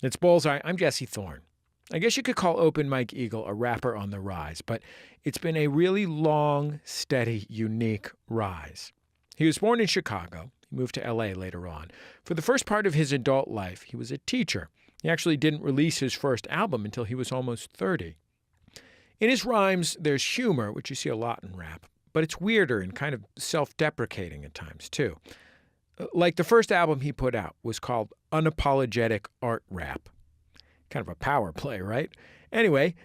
It's Bullseye. I'm Jesse Thorn. I guess you could call Open Mike Eagle a rapper on the rise, but it's been a really long, steady, unique rise. He was born in Chicago. He moved to L.A. later on. For the first part of his adult life, he was a teacher. He actually didn't release his first album until he was almost 30. In his rhymes, there's humor, which you see a lot in rap, but it's weirder and kind of self-deprecating at times, too. Like the first album he put out was called Unapologetic Art Rap. Kind of a power play, right? Anyway,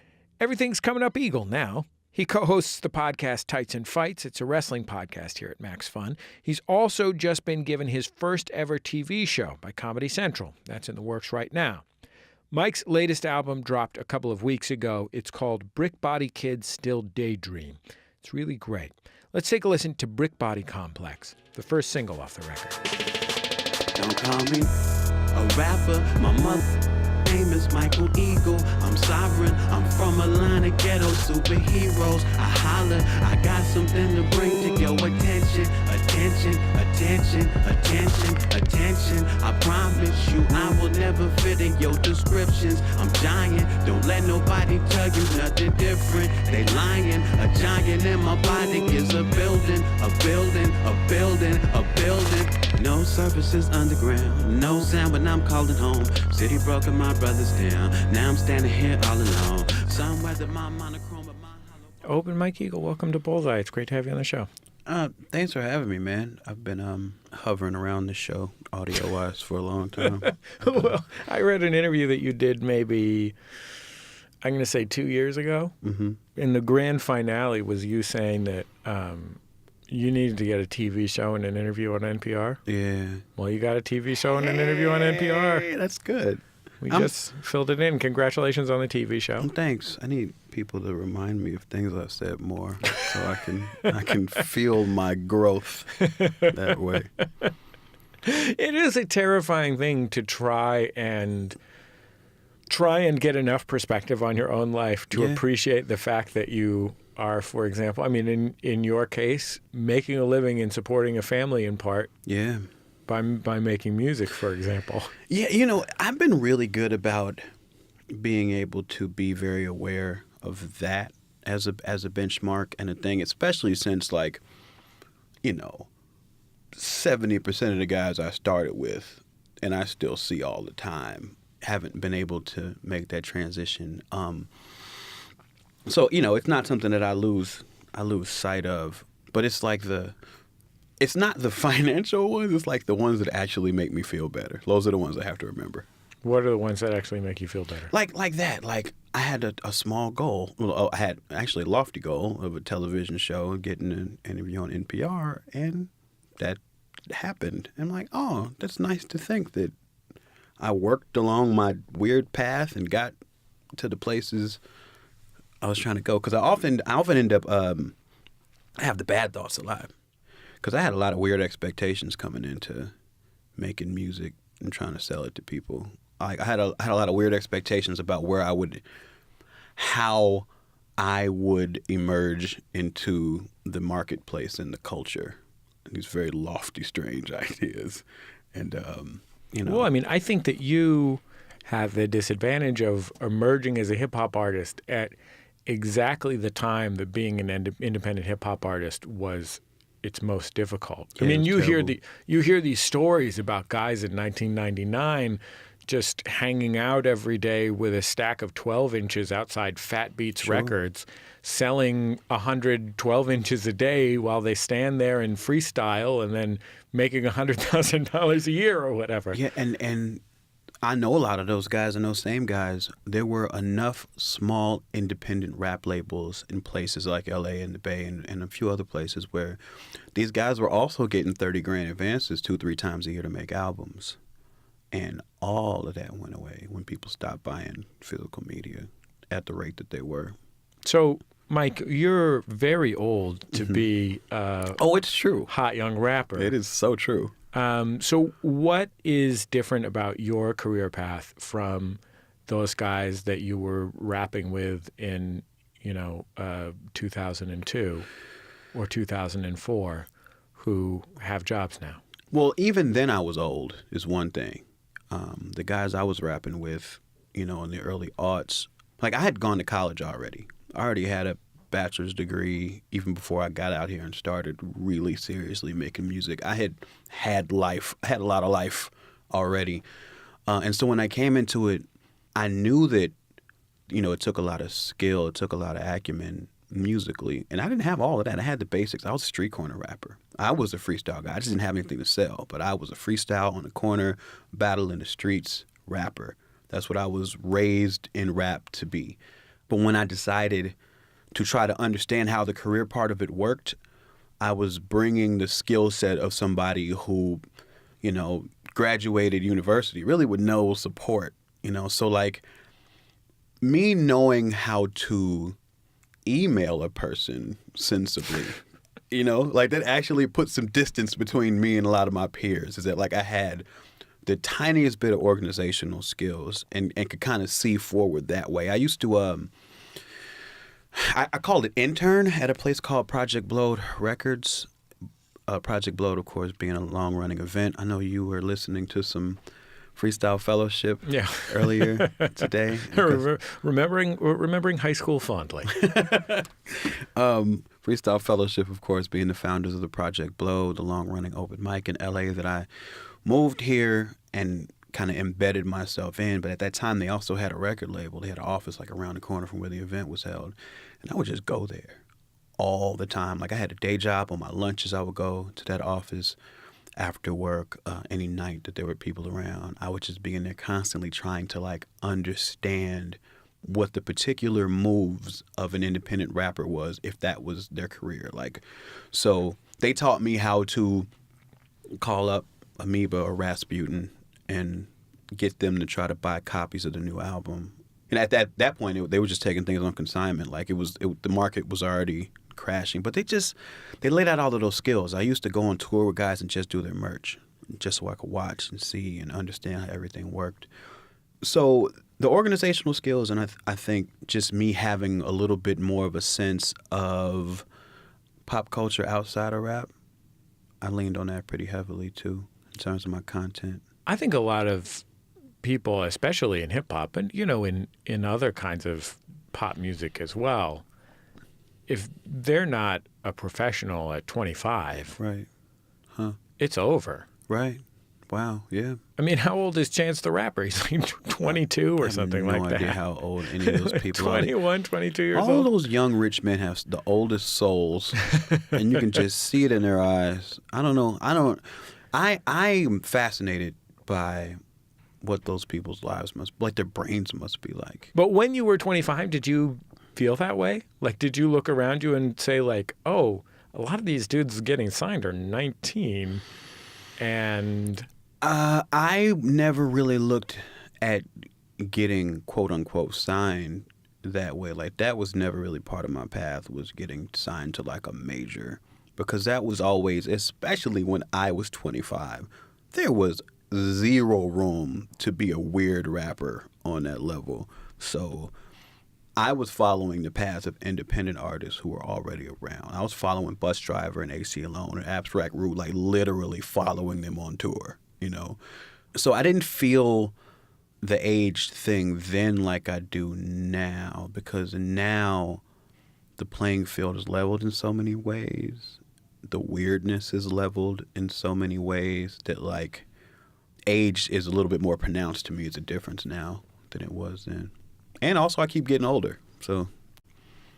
everything's coming up Eagle now. He co-hosts the podcast Tights and Fights. It's a wrestling podcast here at Max Fun. He's also just been given his first ever TV show by Comedy Central. That's in the works right now. Mike's latest album dropped a couple of weeks ago. It's called Brick Body Kids Still Daydream. It's really great. Let's take a listen to Brick Body Complex, the first single off the record. Don't call me a rapper, my mother name is Michael Eagle. I'm sovereign, I'm from a line of ghetto superheroes. I holler, I got something to bring to your attention. Attention, attention, attention, attention. I promise you I will never fit in your descriptions. I'm giant, don't let nobody tell you nothing different. They lying, a giant in my body is a building, a building, a building, a building. No services underground, no sound when I'm calling home. City broken, my brothers down. Now I'm standing here all alone. Somewhere that my monochrome of my hollow. Open Mike Eagle, welcome to Bullseye. It's great to have you on the show. Thanks for having me, man. I've been hovering around this show audio-wise for a long time. Well, I read an interview that you did maybe, I'm going to say 2 years ago. Mm-hmm. And the grand finale was you saying that you needed to get a TV show and an interview on NPR. Yeah. Well, you got a TV show and an interview on NPR. Hey, that's good. We just filled it in. Congratulations on the TV show. Thanks. I need people to remind me of things I've said more, so I can feel my growth that way. It is a terrifying thing to try and get enough perspective on your own life to appreciate the fact that you are, for example, I mean, in your case, making a living and supporting a family in part. Yeah. By making music, for example. Yeah, I've been really good about being able to be very aware of that as a benchmark and a thing, especially since 70% of the guys I started with and I still see all the time haven't been able to make that transition. So, it's not something that I lose sight of, but it's like it's not the financial ones. It's like the ones that actually make me feel better. Those are the ones I have to remember. What are the ones that actually make you feel better? Like that. Like I had a small goal. Well, I had actually a lofty goal of a television show, getting an interview on NPR, and that happened. And I'm like, oh, that's nice to think that I worked along my weird path and got to the places I was trying to go. Because I often end up, I have the bad thoughts a lot. Because I had a lot of weird expectations coming into making music and trying to sell it to people. I had a lot of weird expectations about how I would emerge into the marketplace and the culture. And these very lofty, strange ideas. And, Well, I mean, I think that you have the disadvantage of emerging as a hip-hop artist at exactly the time that being an independent hip-hop artist was its most difficult. Yeah, I mean, you terrible. hear these stories about guys in 1999 just hanging out every day with a stack of 12 inches outside Fat Beats Records, selling 100 12 inches a day while they stand there and freestyle and then making $100,000 a year or whatever. Yeah, and I know a lot of those guys, and those same guys, there were enough small independent rap labels in places like L.A. and the Bay and a few other places where these guys were also getting 30 grand advances 2-3 times a year to make albums. And all of that went away when people stopped buying physical media at the rate that they were. So, Mike, you're very old to be it's true. Hot young rapper. It is so true. So what is different about your career path from those guys that you were rapping with in, 2002 or 2004 who have jobs now? Well, even then I was old is one thing. The guys I was rapping with, in the early aughts, like I had gone to college already. I already had a bachelor's degree even before I got out here and started really seriously making music. I had life. I had a lot of life already. And so when I came into it, I knew that, it took a lot of skill, it took a lot of acumen musically. And I didn't have all of that. I had the basics. I was a street corner rapper. I was a freestyle guy. I just didn't have anything to sell. But I was a freestyle on the corner, battle in the streets rapper. That's what I was raised in rap to be. But when I decided to try to understand how the career part of it worked, I was bringing the skill set of somebody who, graduated university, really with no support, So like me knowing how to email a person sensibly, like that actually put some distance between me and a lot of my peers, is that like I had the tiniest bit of organizational skills and could kind of see forward that way. I used to, I called it intern at a place called Project Blowed Records. Project Blowed, of course, being a long-running event. I know you were listening to some Freestyle Fellowship earlier today. Remembering high school fondly. Freestyle Fellowship, of course, being the founders of the Project Blowed, the long-running open mic in LA that I moved here and kind of embedded myself in. But at that time, they also had a record label. They had an office like around the corner from where the event was held. And I would just go there all the time. Like I had a day job. On my lunches, I would go to that office after work, any night that there were people around. I would just be in there constantly trying to like understand what the particular moves of an independent rapper was, if that was their career. Like, so they taught me how to call up Amoeba or Rasputin and get them to try to buy copies of the new album. And at that point, they were just taking things on consignment. Like the market was already crashing, but they laid out all of those skills. I used to go on tour with guys and just do their merch, just so I could watch and see and understand how everything worked. So the organizational skills, and I think just me having a little bit more of a sense of pop culture outside of rap, I leaned on that pretty heavily too in terms of my content. I think a lot of people, especially in hip hop and in other kinds of pop music as well, if they're not a professional at 25, right, it's over. Right. Wow. Yeah. I mean, how old is Chance the Rapper? He's like 22 or something like that. I have no idea how old any of those people 21, 22 years old. All those young rich men have the oldest souls, and you can just see it in their eyes. I don't know. I'm fascinated by what those people's lives their brains must be like. But when you were 25, did you feel that way? Like, did you look around you and say like, oh, a lot of these dudes getting signed are 19 and... I never really looked at getting quote unquote signed that way. Like that was never really part of my path, was getting signed to like a major, because that was always, especially when I was 25, there was zero room to be a weird rapper on that level. So I was following the path of independent artists who were already around. I was following Bus Driver and AC Alone and Abstract Root, like literally following them on tour. So I didn't feel the age thing then like I do now, because now the playing field is leveled in so many ways. The weirdness is leveled in so many ways that like age is a little bit more pronounced to me as a difference now than it was then. And also I keep getting older, so...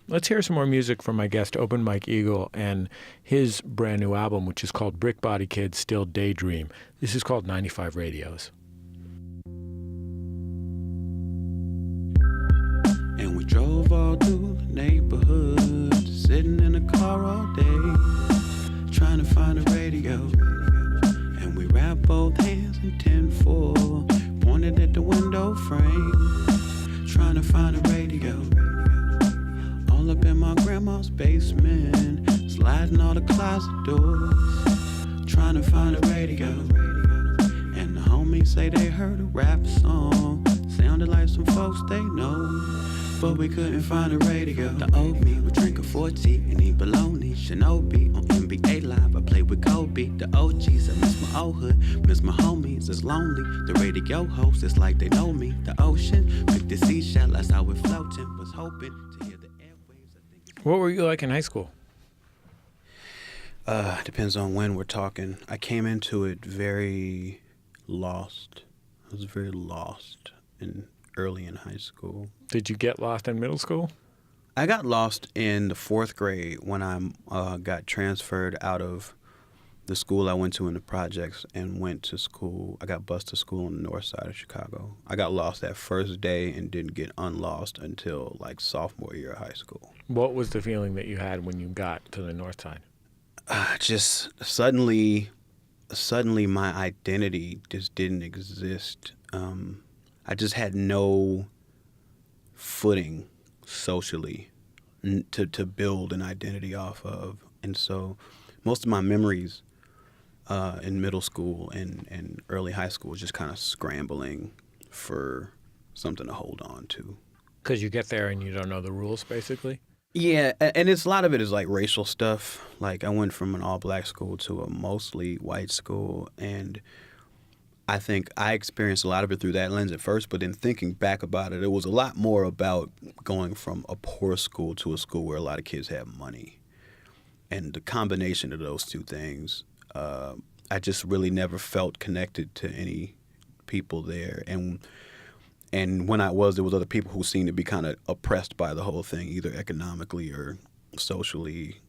Let's hear some more music from my guest, Open Mike Eagle, and his brand new album, which is called Brick Body Kids Still Daydream. This is called 95 Radios. And we drove all through the neighborhood, sitting in a car all day, trying to find a radio. And we wrapped both hands in tinfoil, pointed at the window frame, trying to find a radio. All up in my grandma's basement, sliding all the closet doors, trying to find a radio. And the homies say they heard a rap song, sounded like some folks they know. before we couldn't find a radio. The old me would drink a 40 and eat bologna. Shinobi on NBA Live, I played with Kobe. The OGs, I miss my old hood, miss my homies, it's lonely. The radio hosts, it's like they know me. The ocean, picked the seashell, that's how it floating. Was hoping to hear the airwaves. What were you like in high school? Depends on when we're talking. I came into it very lost. I was very lost early in high school. Did you get lost in middle school? I got lost in the 4th grade when I got transferred out of the school I went to in the projects and went to school. I got bused to school on the north side of Chicago. I got lost that first day and didn't get unlost until like sophomore year of high school. What was the feeling that you had when you got to the north side? Just suddenly my identity just didn't exist. I just had no footing socially to build an identity off of. And so most of my memories in middle school and early high school was just kind of scrambling for something to hold on to. Because you get there and you don't know the rules, basically? Yeah, and a lot of it is like racial stuff. Like I went from an all-black school to a mostly white school, and I think I experienced a lot of it through that lens at first, but in thinking back about it, it was a lot more about going from a poor school to a school where a lot of kids have money. And the combination of those two things, I just really never felt connected to any people there. And when I was, there was other people who seemed to be kind of oppressed by the whole thing, either economically or socially.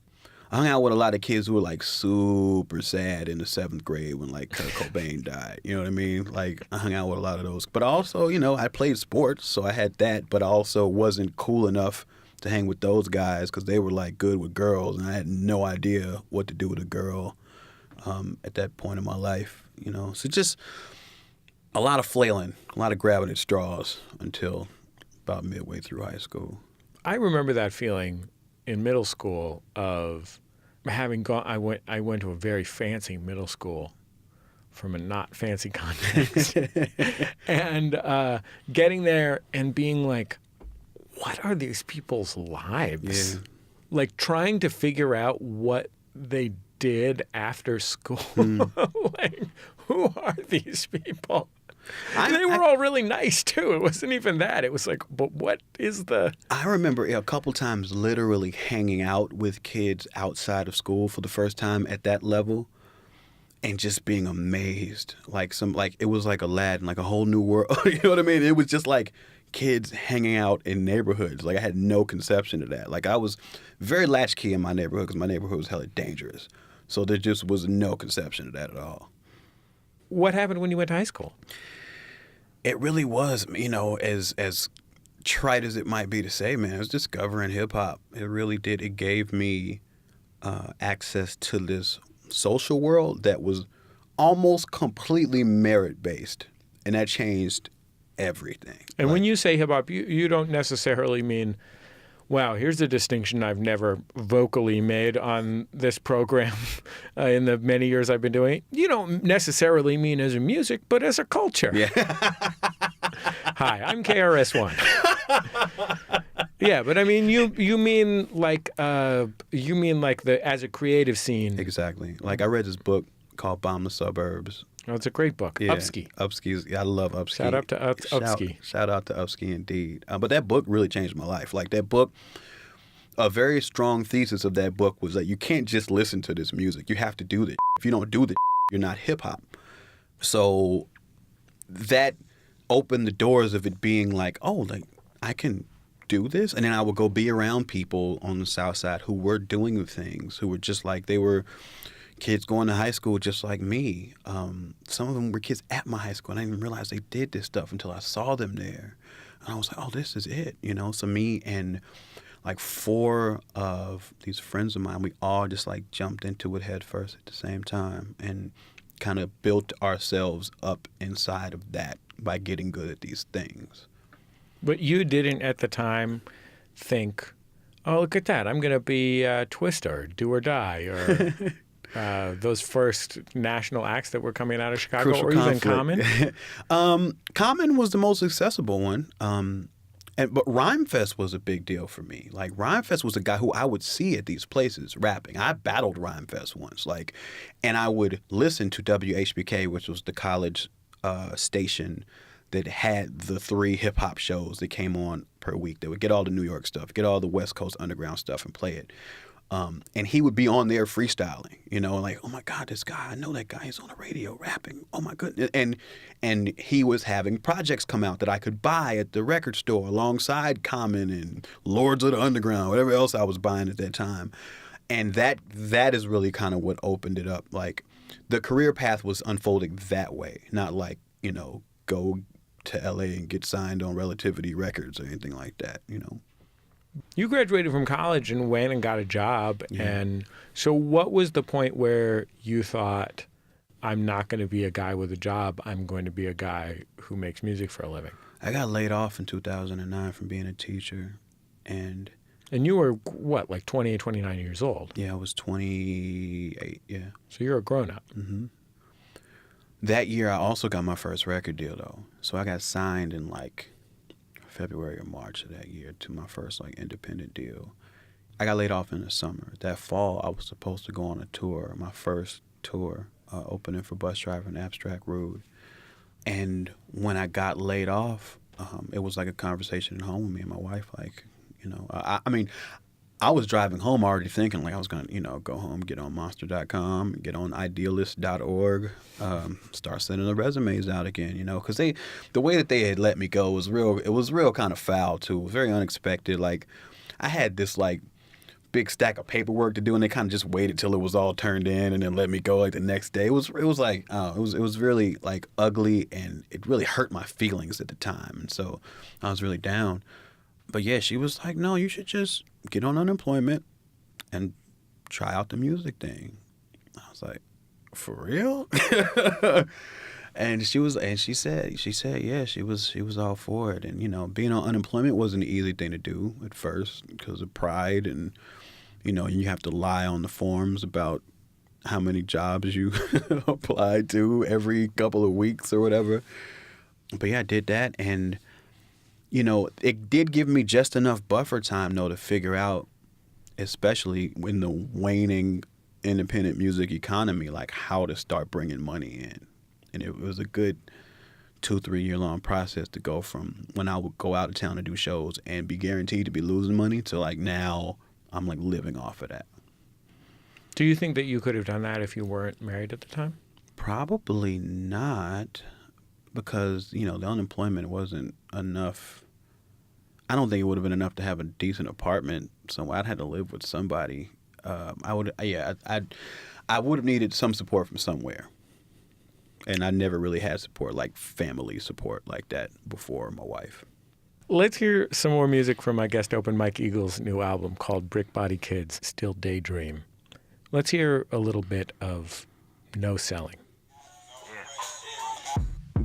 I hung out with a lot of kids who were like super sad in the 7th grade when like Kurt Cobain died. You know what I mean? Like I hung out with a lot of those. But also, you know, I played sports, so I had that, but I also wasn't cool enough to hang with those guys because they were like good with girls, and I had no idea what to do with a girl at that point in my life. You know, so just a lot of flailing, a lot of grabbing at straws until about midway through high school. I remember that feeling in middle school of having gone. I went to a very fancy middle school from a not fancy context, and getting there and being like, what are these people's lives? Yeah. Like trying to figure out what they did after school. Like, who are these people? They were all really nice, too. It wasn't even that. It was like, but what is the... I remember a couple times literally hanging out with kids outside of school for the first time at that level and just being amazed. Like it was like Aladdin, like a whole new world. You know what I mean? It was just like kids hanging out in neighborhoods. Like I had no conception of that. Like I was very latchkey in my neighborhood because my neighborhood was hella dangerous. So there just was no conception of that at all. What happened when you went to high school? It really was, you know, as trite as it might be to say, man, it was discovering hip-hop. It really did. It gave me access to this social world that was almost completely merit-based, and that changed everything. And when you say hip-hop, you don't necessarily mean, wow, here's a distinction I've never vocally made on this program in the many years I've been doing it. You don't necessarily mean as a music, but as a culture. Yeah. Hi, I'm KRS-One. Yeah, but I mean, you mean like the as a creative scene. Exactly. Like I read this book called Bomb the Suburbs. Oh, it's a great book. Yeah, Upski. Upski's. I love Upski. Shout out to Upski. Shout out to Upski indeed. But that book really changed my life. Like that book, a very strong thesis of that book was that you can't just listen to this music. You have to do this. If you don't do this, you're not hip hop. So that opened the doors of it being like, oh, like I can do this. And then I would go be around people on the South Side who were doing the things, who were just like, they were kids going to high school just like me. Some of them were kids at my high school, and I didn't even realize they did this stuff until I saw them there. And I was like, oh, this is it, you know? So me and like 4 of these friends of mine, we all just like jumped into it head first at the same time and kind of built ourselves up inside of that by getting good at these things. But you didn't at the time think, oh, look at that, I'm going to be Twister, Do or Die, or... those first national acts that were coming out of Chicago, Crucial or Conflict. Even Common? Common was the most accessible one. But Rhymefest was a big deal for me. Like Rhymefest was a guy who I would see at these places rapping. I battled Rhymefest once, and I would listen to WHBK, which was the college station that had the 3 hip hop shows that came on per week. They would get all the New York stuff, get all the West Coast underground stuff, and play it. And he would be on there freestyling, like, oh my God, this guy, I know that guy, he's on the radio rapping. Oh my goodness. And he was having projects come out that I could buy at the record store alongside Common and Lords of the Underground, whatever else I was buying at that time. And that is really kind of what opened it up. Like the career path was unfolding that way, not like, go to LA and get signed on Relativity Records or anything like that, You graduated from college and went and got a job. Yeah. And so what was the point where you thought, I'm not going to be a guy with a job, I'm going to be a guy who makes music for a living? I got laid off in 2009 from being a teacher. And you were, what, like 28, 29 years old? yeah, I was 28, yeah. So you're a grown-up. Mm-hmm. That year, I also got my first record deal, though. So I got signed in, February or March of that year to my first independent deal. I got laid off in the summer. That fall, I was supposed to go on a tour, my first tour, opening for Bus Driver and Abstract Rude. And when I got laid off, it was like a conversation at home with me and my wife. I was driving home already thinking I was going to, go home, get on monster.com, get on idealist.org, start sending the resumes out again, because the way that they had let me go was real. It was real kind of foul too. It was very unexpected. I had this big stack of paperwork to do, and they kind of just waited till it was all turned in and then let me go the next day. It was really ugly, and it really hurt my feelings at the time. And so I was really down. But yeah, she was like, no, you should just get on unemployment and try out the music thing. I was like, for real? And she said, yeah, she was all for it. And, being on unemployment wasn't an easy thing to do at first because of pride. And, you have to lie on the forms about how many jobs you applied to every couple of weeks or whatever. But yeah, I did that. And it did give me just enough buffer time, though, to figure out, especially in the waning independent music economy, how to start bringing money in. And it was a good 2-3 year long process to go from when I would go out of town to do shows and be guaranteed to be losing money to now I'm living off of that. Do you think that you could have done that if you weren't married at the time? Probably not, because, the unemployment wasn't enough. I don't think it would have been enough to have a decent apartment somewhere. I'd had to live with somebody. I would have needed some support from somewhere. And I never really had support, family support like that before my wife. Let's hear some more music from my guest Open Mike Eagle's new album called Brick Body Kids, Still Daydream. Let's hear a little bit of No Selling.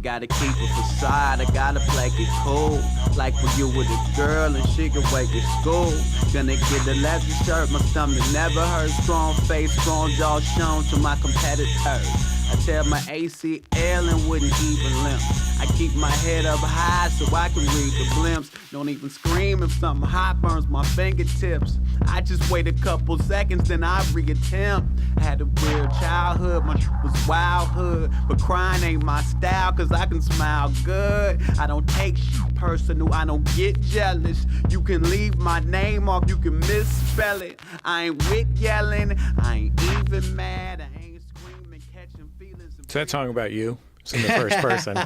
Gotta keep a facade, I gotta play it cool. Like when you with a girl and she can wait at school. Gonna get a leather shirt, my stomach never hurt. Strong face, strong jaw shown to my competitors. I tear my ACL and wouldn't even limp. I keep my head up high so I can read the blimps. Don't even scream if something hot burns my fingertips. I just wait a couple seconds, then I reattempt. I had a weird childhood, my truth was wildhood. But crying ain't my style, cause I can smile good. I don't take shit personal, I don't get jealous. You can leave my name off, you can misspell it. I ain't with yelling, I ain't even mad, I ain't screaming, catching feelings. Is that song about you? It's in the first person.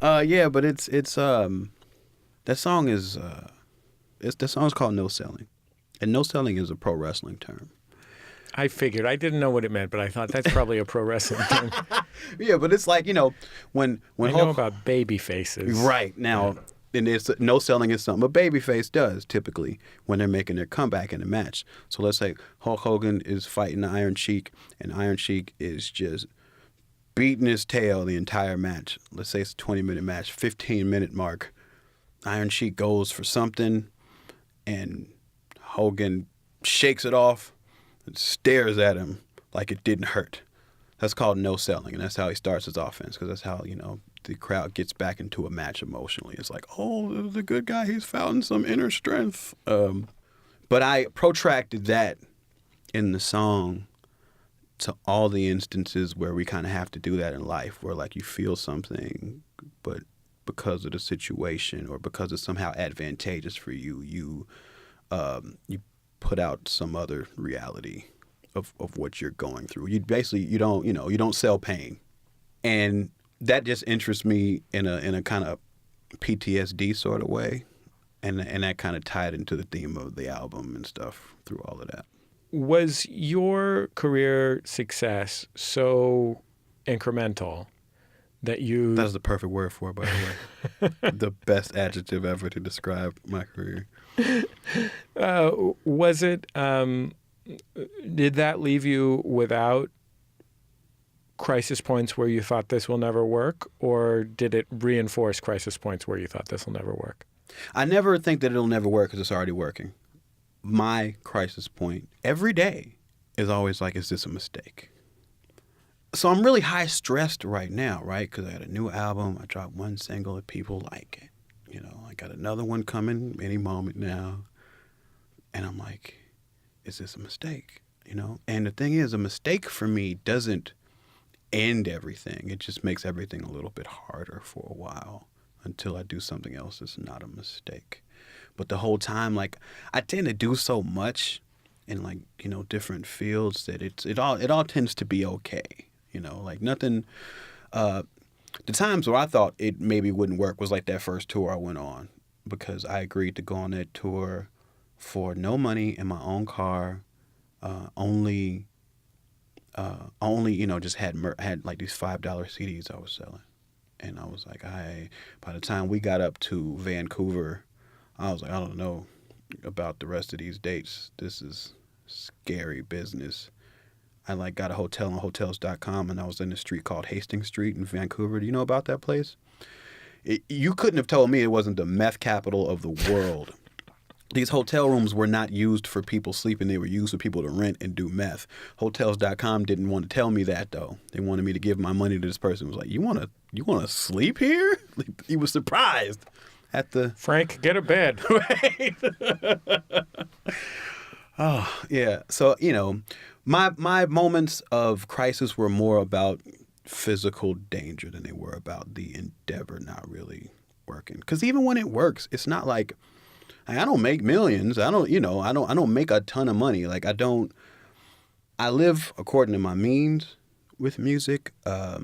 Yeah, but that song is the song's called No Selling. And no selling is a pro wrestling term. I figured. I didn't know what it meant, but I thought that's probably a pro wrestling term. Yeah, but it's when I know about baby faces. Right. Now, and it's no selling is something a babyface does typically when they're making their comeback in a match. So let's say Hulk Hogan is fighting the Iron Sheik, and Iron Sheik is just beating his tail the entire match. Let's say it's a 20-minute match, 15-minute mark. Iron Sheik goes for something, and Hogan shakes it off and stares at him like it didn't hurt. That's called no selling, and that's how he starts his offense, because that's how, the crowd gets back into a match emotionally. It's like, oh, the good guy, he's found some inner strength. But I protracted that in the song to all the instances where we kind of have to do that in life, where like you feel something, but because of the situation or because it's somehow advantageous for you, you put out some other reality of what you're going through. You basically you don't sell pain, and that just interests me in a kind of PTSD sort of way, and that kind of tied into the theme of the album and stuff through all of that. Was your career success so incremental that you... That's the perfect word for it, by the way. The best adjective ever to describe my career. Was it... did that leave you without crisis points where you thought this will never work, or did it reinforce crisis points where you thought this will never work? I never think that it'll never work because it's already working. My crisis point every day is always like, is this a mistake? So I'm really high stressed right now, right? Because I got a new album. I dropped one single and people like it. You know, I got another one coming any moment now. And I'm like, is this a mistake? You know? And the thing is, a mistake for me doesn't end everything. It just makes everything a little bit harder for a while until I do something else that's not a mistake. But the whole time, like, I tend to do so much in, like, you know, different fields that it all tends to be okay. You know, like nothing. The times where I thought it maybe wouldn't work was like that first tour I went on, because I agreed to go on that tour for no money in my own car, only you know, just had like these $5 CDs I was selling, and I was like, by the time we got up to Vancouver, I was like, I don't know about the rest of these dates. This is scary business. I like got a hotel on hotels.com, and I was in a street called Hastings Street in Vancouver. Do you know about that place? You couldn't have told me it wasn't the meth capital of the world. These hotel rooms were not used for people sleeping. They were used for people to rent and do meth. Hotels.com didn't want to tell me that, though. They wanted me to give my money to this person. It was like, you want to sleep here? He was surprised at the... Frank, get a bed. Right? Oh, yeah. So, you know, my moments of crisis were more about physical danger than they were about the endeavor not really working. Because even when it works, it's not like... I don't make millions. I don't make a ton of money. Like, I live according to my means with music. I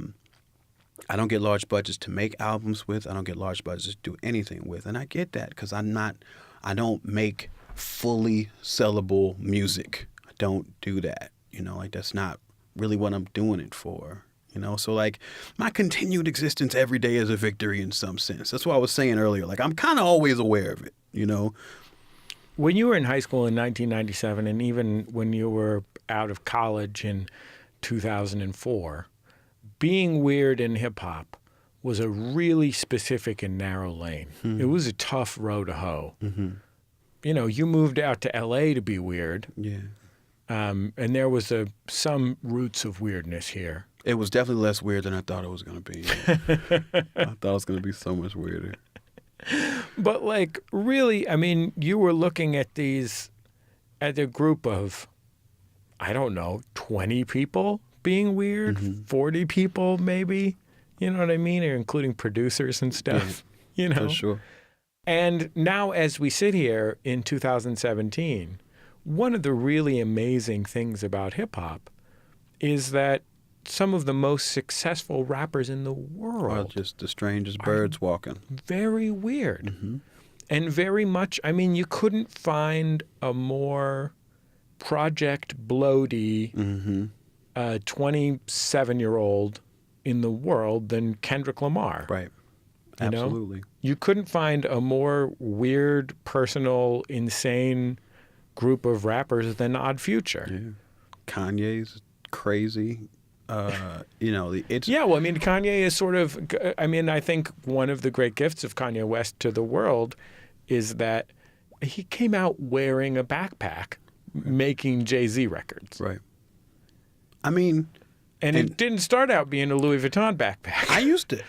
don't get large budgets to make albums with. I don't get large budgets to do anything with. And I get that because I don't make fully sellable music. I don't do that. You know, like, that's not really what I'm doing it for. You know, so like my continued existence every day is a victory in some sense. That's what I was saying earlier. Like, I'm kind of always aware of it, you know. When you were in high school in 1997, and even when you were out of college in 2004, being weird in hip hop was a really specific and narrow lane. Mm-hmm. It was a tough row to hoe. Mm-hmm. You know, you moved out to LA to be weird. Yeah. And there was some roots of weirdness here. It was definitely less weird than I thought it was going to be. I thought it was going to be so much weirder. But, like, really, I mean, you were looking at a group of, I don't know, 20 people being weird, mm-hmm. 40 people maybe, you know what I mean? Or including producers and stuff, yeah, you know? For sure. And now as we sit here in 2017, one of the really amazing things about hip-hop is that some of the most successful rappers in the world are just the strangest birds walking. Very weird. Mm-hmm. And very much, I mean, you couldn't find a more Project Bloody 27-year-old in the world than Kendrick Lamar. Right. You know? Absolutely. You couldn't find a more weird, personal, insane group of rappers than Odd Future. Yeah. Kanye's crazy. You know, it's... Yeah, well, I mean, Kanye is sort of... I mean, I think one of the great gifts of Kanye West to the world is that he came out wearing a backpack, making Jay-Z records. Right. I mean... And it didn't start out being a Louis Vuitton backpack. I used to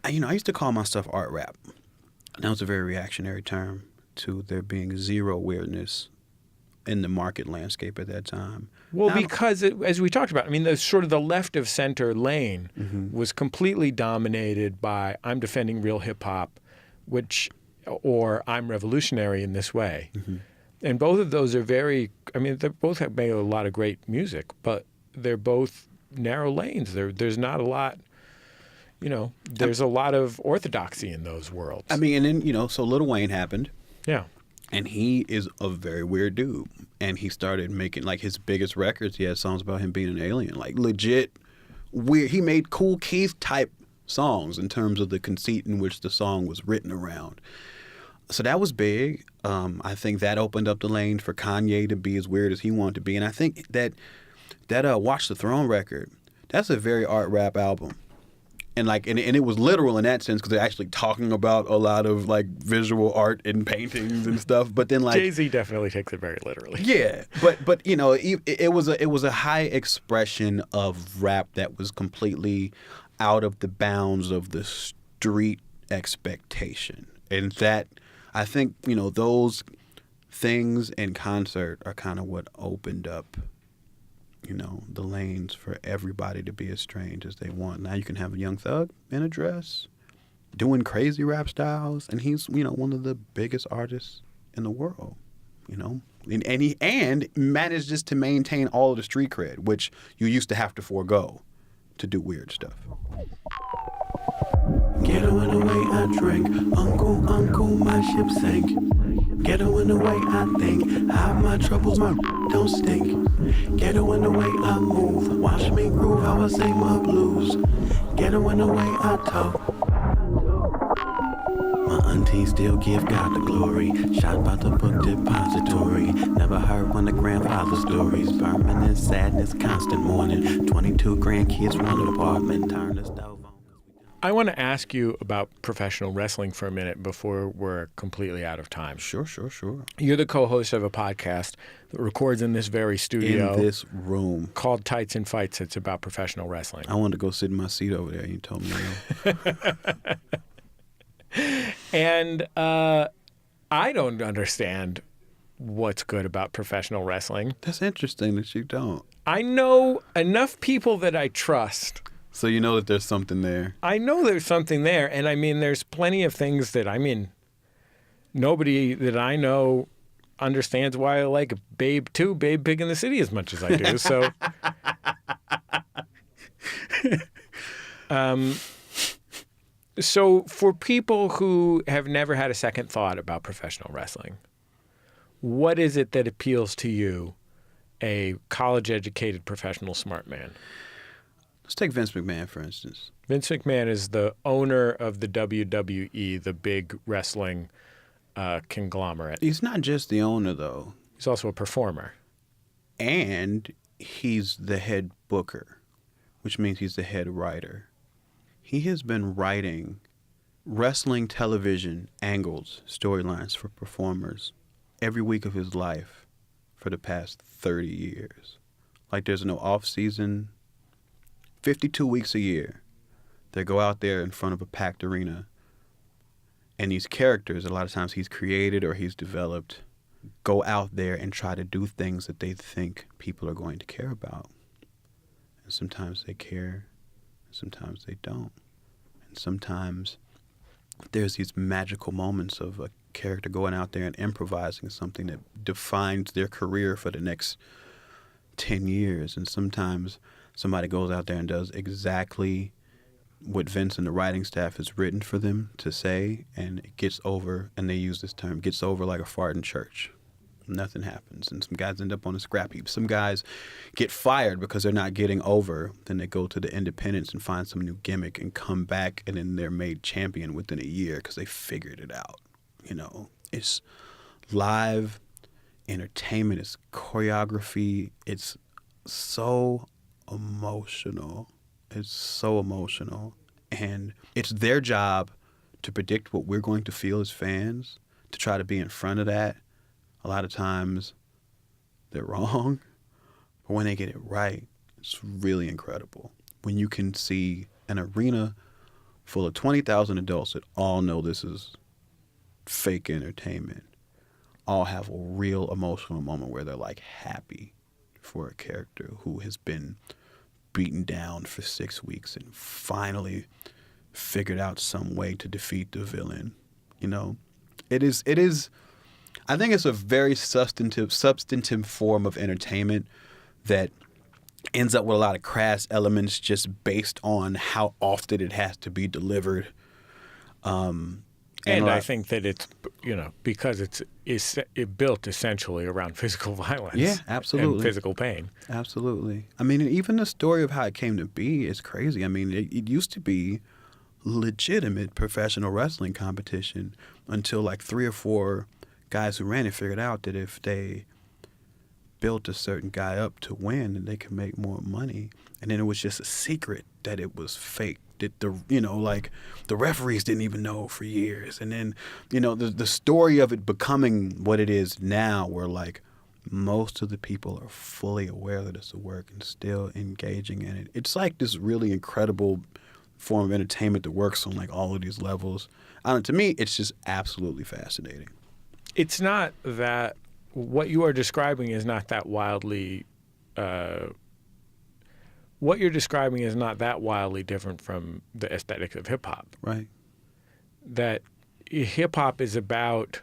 I used to call my stuff art rap. That was a very reactionary term to there being zero weirdness in the market landscape at that time. Well, because as we talked about, I mean, the sort of the left of center lane was completely dominated by I'm defending real hip hop, or I'm revolutionary in this way. And both of those are very, I mean, they both have made a lot of great music, but they're both narrow lanes. There's not a lot, there's a lot of orthodoxy in those worlds. I mean, and then, so Lil Wayne happened. Yeah. And he is a very weird dude. And he started making, like, his biggest records. He had songs about him being an alien. Like, legit weird. He made Kool Keith-type songs in terms of the conceit in which the song was written around. So that was big. I think that opened up the lane for Kanye to be as weird as he wanted to be. And I think that Watch the Throne record, that's a very art rap album. And it was literal in that sense because they're actually talking about a lot of like visual art and paintings and stuff. But then like Jay-Z definitely takes it very literally. Yeah, but it was a high expression of rap that was completely out of the bounds of the street expectation, and that I think those things in concert are kind of what opened up the lanes for everybody to be as strange as they want. Now you can have a Young Thug in a dress doing crazy rap styles, and he's one of the biggest artists in the world, and he managed just to maintain all of the street cred, which you used to have to forego to do weird stuff. Ghetto in the way I drink, uncle, my ship sank. Ghetto in the way I think, hide my troubles, my don't stink. Ghetto in the way I move, watch me groove how I sing my blues. Ghetto in the way I talk. My auntie still give God the glory. Shot by the book depository. Never heard one of grandfather stories. Permanent sadness, constant mourning. 22 grandkids, one apartment. Turn the stove on. I want to ask you about professional wrestling for a minute before we're completely out of time. Sure. You're the co-host of a podcast that records in this very studio. In this room. Called Tights and Fights. It's about professional wrestling. I wanted to go sit in my seat over there. You told me no. And I don't understand what's good about professional wrestling. That's interesting that you don't. I know enough people that I trust. So you know that there's something there. I know there's something there. And I mean, there's plenty of things that, nobody that I know understands why I like Babe Pig in the City as much as I do. So, so for people who have never had a second thought about professional wrestling, what is it that appeals to you, a college-educated professional smart man? Let's take Vince McMahon, for instance. Vince McMahon is the owner of the WWE, the big wrestling conglomerate. He's not just the owner, though. He's also a performer. And he's the head booker, which means he's the head writer. He has been writing wrestling television angles, storylines for performers every week of his life for the past 30 years. Like there's no off season, 52 weeks a year. They go out there in front of a packed arena. And these characters, a lot of times he's created or he's developed, go out there and try to do things that they think people are going to care about. And sometimes they care, and sometimes they don't. And sometimes there's these magical moments of a character going out there and improvising something that defines their career for the next 10 years. And sometimes somebody goes out there and does exactly what Vince and the writing staff has written for them to say, and it gets over, and they use this term, gets over like a fart in church. Nothing happens, and some guys end up on a scrap heap. Some guys get fired because they're not getting over. Then they go to the independents and find some new gimmick and come back, and then they're made champion within a year because they figured it out. It's live entertainment, it's choreography, it's so emotional. It's so emotional. And it's their job to predict what we're going to feel as fans, to try to be in front of that. A lot of times they're wrong. But when they get it right, it's really incredible. When you can see an arena full of 20,000 adults that all know this is fake entertainment, all have a real emotional moment where they're like happy for a character who has been beaten down for 6 weeks and finally figured out some way to defeat the villain. You know, it is, I think it's a very substantive form of entertainment that ends up with a lot of crass elements just based on how often it has to be delivered. And I think that it's, you know, because it's built essentially around physical violence. Yeah, absolutely. And physical pain. Absolutely. I mean, even the story of how it came to be is crazy. I mean, it used to be legitimate professional wrestling competition until like 3 or 4 guys who ran it figured out that if they built a certain guy up to win, and they could make more money. And then it was just a secret that it was fake. That the referees didn't even know for years. And then, you know, the story of it becoming what it is now, where like most of the people are fully aware that it's a work and still engaging in it. It's like this really incredible form of entertainment that works on like all of these levels. To me, it's just absolutely fascinating. It's not that what you are describing is not that wildly. What you're describing is not that wildly different from the aesthetics of hip hop. Right. That hip hop is about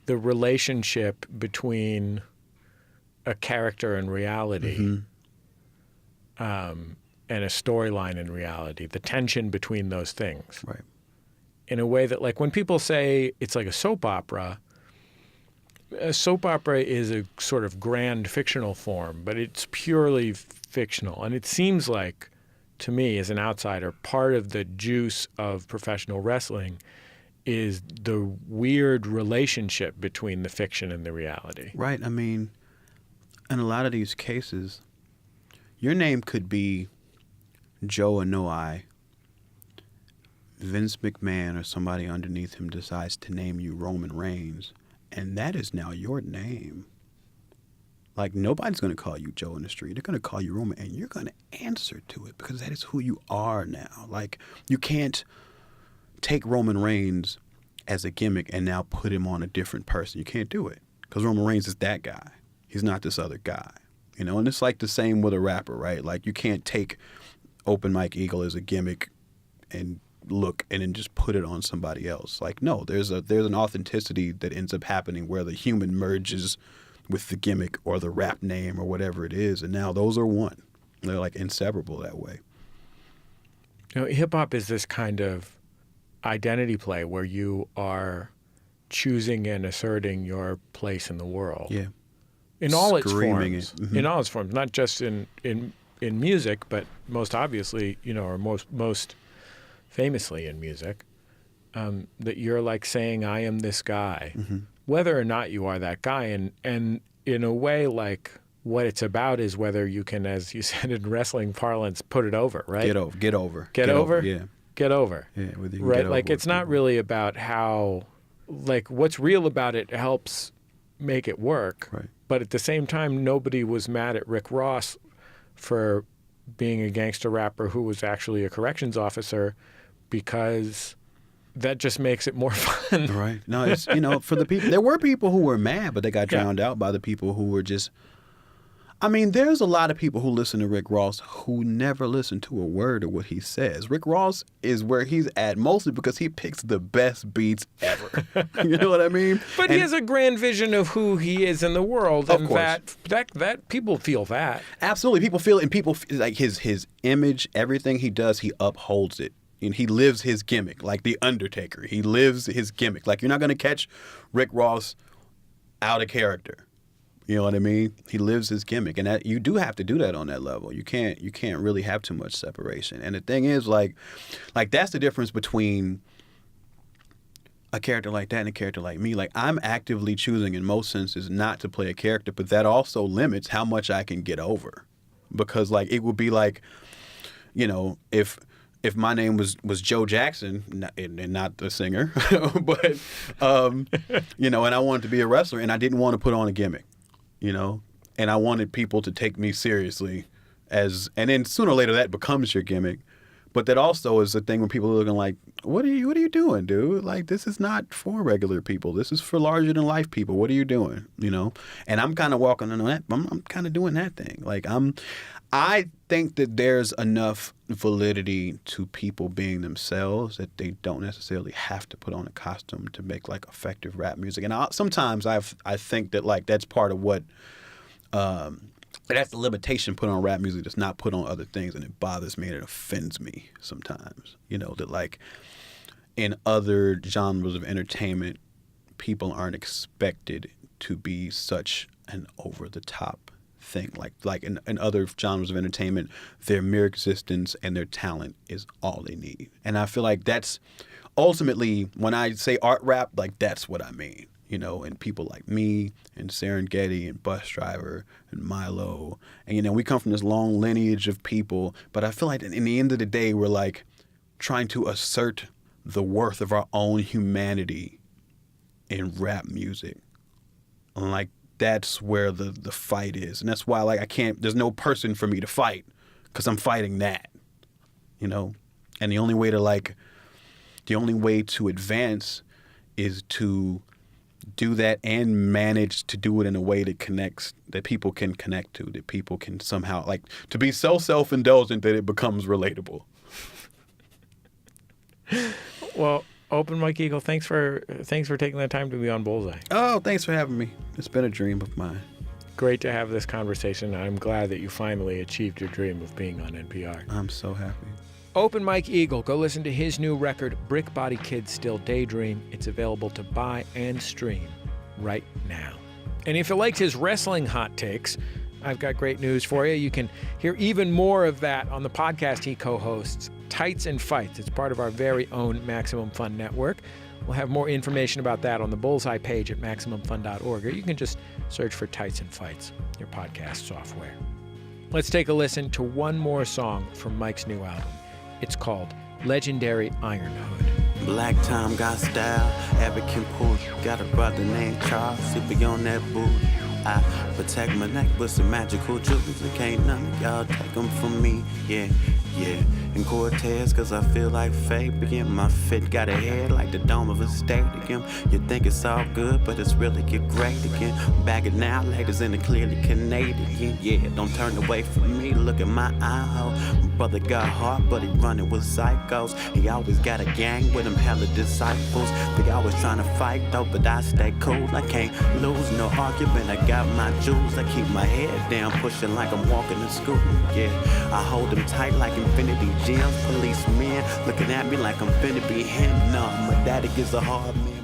the relationship between a character and reality, and a storyline and reality, the tension between those things. Right. In a way that, like, when people say it's like a soap opera is a sort of grand fictional form, but it's purely fictional. And it seems like, to me, as an outsider, part of the juice of professional wrestling is the weird relationship between the fiction and the reality. Right. I mean, in a lot of these cases, your name could be Joe Anoa'i. Vince McMahon or somebody underneath him decides to name you Roman Reigns, and that is now your name. Like, nobody's going to call you Joe in the street. They're going to call you Roman, and you're going to answer to it because that is who you are now. Like, you can't take Roman Reigns as a gimmick and now put him on a different person. You can't do it because Roman Reigns is that guy. He's not this other guy. You know, and it's like the same with a rapper, right? Like, you can't take Open Mike Eagle as a gimmick and look and then just put it on somebody else. Like, no, there's an authenticity that ends up happening where the human merges with the gimmick or the rap name or whatever it is, and now those are one. They're like inseparable that way. You know, hip hop is this kind of identity play where you are choosing and asserting your place in the world. Yeah. In all its Screaming forms. it. Mm-hmm. In all its forms, not just in music, but most obviously, you know, or most famously in music, that you're like saying, I am this guy, whether or not you are that guy. And in a way, like, what it's about is whether you can, as you said in wrestling parlance, put it over, right? Get over. Get over? Yeah. Get over. Yeah. Whether you can Right? get Like, over it's not people. really about how, like, what's real about it helps make it work. Right. But at the same time, nobody was mad at Rick Ross for being a gangster rapper who was actually a corrections officer, because that just makes it more fun. Right. No, it's, you know, for the people, there were people who were mad, but they got drowned out by the people who were just, I mean, there's a lot of people who listen to Rick Ross who never listen to a word of what he says. Rick Ross is where he's at mostly because he picks the best beats ever. You know what I mean? But he has a grand vision of who he is in the world, Of and course. that people feel that. Absolutely. People feel it, and people, like, his image, everything he does, he upholds it. And he lives his gimmick, like The Undertaker. He lives his gimmick. Like, you're not going to catch Rick Ross out of character. You know what I mean? He lives his gimmick, and that, you do have to do that on that level. You can't really have too much separation. And the thing is, like that's the difference between a character like that and a character like me. Like, I'm actively choosing in most senses not to play a character, but that also limits how much I can get over, because, like, it would be like, you know, if my name was Joe Jackson, and not the singer, but you know, and I wanted to be a wrestler, and I didn't want to put on a gimmick. You know, and I wanted people to take me seriously and then sooner or later that becomes your gimmick. But that also is the thing when people are looking like, what are you doing, dude? Like, this is not for regular people. This is for larger than life people. What are you doing? You know? And I'm kind of walking on that. I'm kind of doing that thing. Like, I think that there's enough validity to people being themselves that they don't necessarily have to put on a costume to make like effective rap music. And sometimes I think that like that's part of what that's the limitation put on rap music that's not put on other things, and it bothers me and it offends me sometimes. You know, that like in other genres of entertainment, people aren't expected to be such an over the top thing. Like in other genres of entertainment, their mere existence and their talent is all they need. And I feel like that's ultimately, when I say art rap, like that's what I mean. You know, and people like me and Serengeti and Bus Driver and Milo. And, you know, we come from this long lineage of people. But I feel like in the end of the day, we're like trying to assert the worth of our own humanity in rap music. And like, that's where the fight is. And that's why, like, there's no person for me to fight because I'm fighting that, you know? And the only way to advance is to do that and manage to do it in a way that connects, that people can connect to, that people can somehow, like, to be so self-indulgent that it becomes relatable. Well, Open Mike Eagle, thanks for taking the time to be on Bullseye. Oh, thanks for having me. It's been a dream of mine. Great to have this conversation. I'm glad that you finally achieved your dream of being on NPR. I'm so happy. Open Mike Eagle, go listen to his new record, Brick Body Kids Still Daydream. It's available to buy and stream right now. And if you liked his wrestling hot takes, I've got great news for you. You can hear even more of that on the podcast he co-hosts, Tights and Fights. It's part of our very own Maximum Fun Network. We'll have more information about that on the Bullseye page at MaximumFun.org, or you can just search for Tights and Fights, your podcast software. Let's take a listen to one more song from Mike's new album. It's called Legendary Iron Hood. Black Tom got style, African pool. Got a brother named Charles, sipping on that booty. I protect my neck with some magical jewels, and can't none of y'all take them from me. Yeah. And Cortez, cause I feel like Fabian. My fit got a head like the dome of a stadium. You think it's all good, but it's really get great again. Bag it now, ladies, in the clearly Canadian. Yeah, don't turn away from me, look at my eye hole. Brother got heart, but he running with psychos. He always got a gang with him, hella disciples. They always trying to fight though, but I stay cool. I can't lose no argument, I got my jewels. I keep my head down, pushing like I'm walking to school. Yeah, I hold them tight like infinity gems. Policemen looking at me like I'm finna be him. No, my daddy is a hard man.